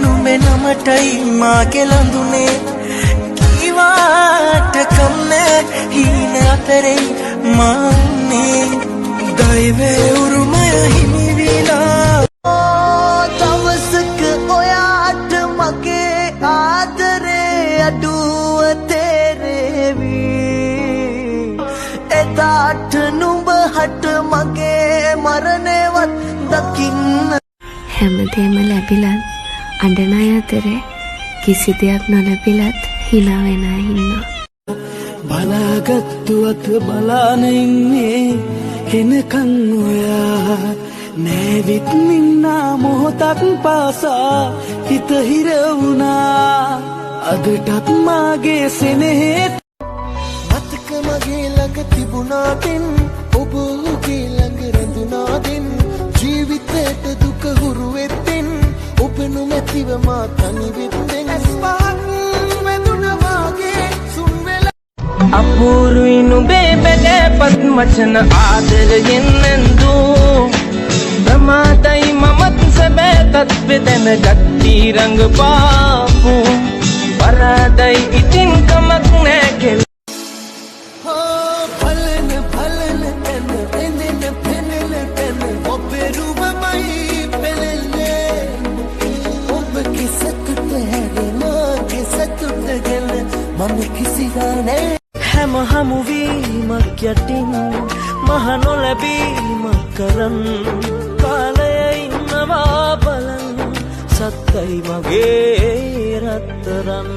නුඹේ නමටයි මා කෙලඳුනේ කීවාට කම්නේ හීන අතරේ මාන්නේ දෛවේ උරුමය හිමි විලා දවසක ඔයාට මගේ ආදරේ අඩුව තේරෙවි එදාට නුඹ හට මගේ මරණයවත් දකින්න හැමදේම ලැබිලත් අඬන අය අතරේ කිසි දෙයක් නොලැබිලත් hina වෙන අය ඉන්නවා. බලාගත්තු අත බලාන ඉන්නේ එනකන් ඔයා නැවිත් නින්නා මොහොතක් පාසා හිත හිර වුණා අදටත් මාගේ සෙනෙහේ මතක මගේ ළඟ තිබුණා දෙන් ඔබ ඔහුගේ ළඟ රැඳුණා දෙන් ජීවිතයට දුක හුරු වෙද්දෙන් ඔබ නොමැතිව මා තනි වෙද්දෙන් අපූරුයි නුඹේ බැලෑපත් මචන ආදරයෙන් නැන්දු ප්‍රමාදයි මමත් සැබෑ තත්වෙ දැනගත්ී රඟපාපු පරාදයි ඉතින් කමක් නෑ කෙල් පලන පලන තැන පෙනෙන පෙනෙන තැන ඔබේ රූපමයි පෙලෙන්නේ ඔබගේ සතුට හැරෙනගේ සතුට ගැන මම කිසිදා නෑ හැම හමුවීමක් යටින් මහ නොලැබීමක් කරන් කාලය ඉන්නවා බලන් සත්තයි මගේ රත්තරන්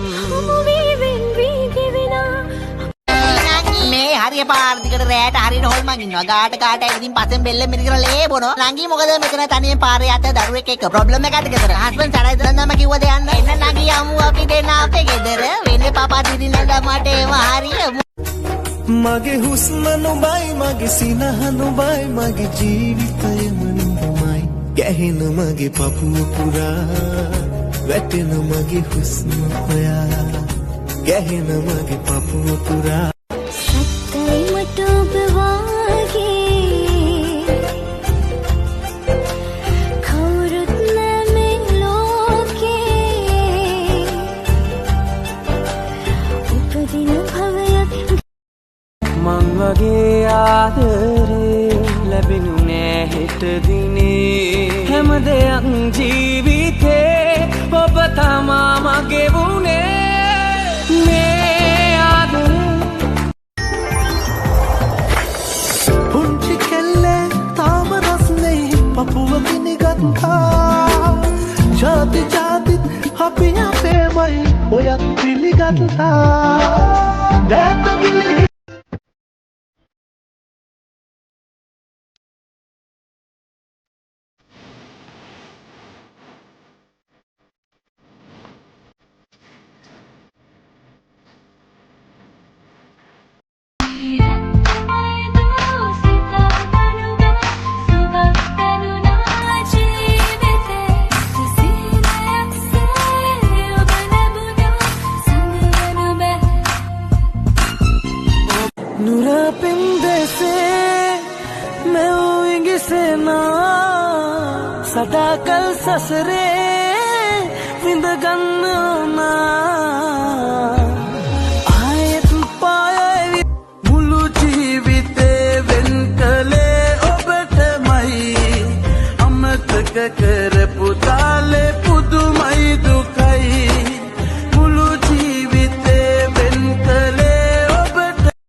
මේ හරිය පාර දිගට රැට හරියට හොල්මන් ඉන්නවා ගාට ගාට ඉතින් පස්සෙන් බෙල්ල මිරිකලා ලේ බොනවා ළඟි මොකද මෙතන තනියෙන් පාරේ යත දරුවෙක් එක්ක ප්‍රොබ්ලම් එකක්ද ගෙදර හස්බන්ඩ් සරයි දරන්දම කිව්වද යන්න එන්න ළඟි යමු අපි දෙන්න අපේ ගෙදර වෙන්නේ පාපා දිදි නේද මට ඒව හරිය මගේ හුස්ම නුඹයි මගේ සිනහ නුඹයි මගේ ජීවිතයම නුඹමයි ගැහෙන මගේ පපුව පුරා වැටෙන මගේ හුස්ම ඔයා ගැහෙන මගේ පපුව පුරා මං වගේ ආදරේ ලැබෙනු නෑ හෙට දිනේ හැම දෙයක් ජීවිතේ ඔබ තමා මගේ වුණේ මේ ආදරේ පුංචි කෙල්ලේ තාම රස්නේ පපුව පිළිගත්තා ජාති ජාතිත් අපි අපේමයි ඔයත් පිළිගත්තා දැන් සදාකල් සසරේ විඳ ගන්නවා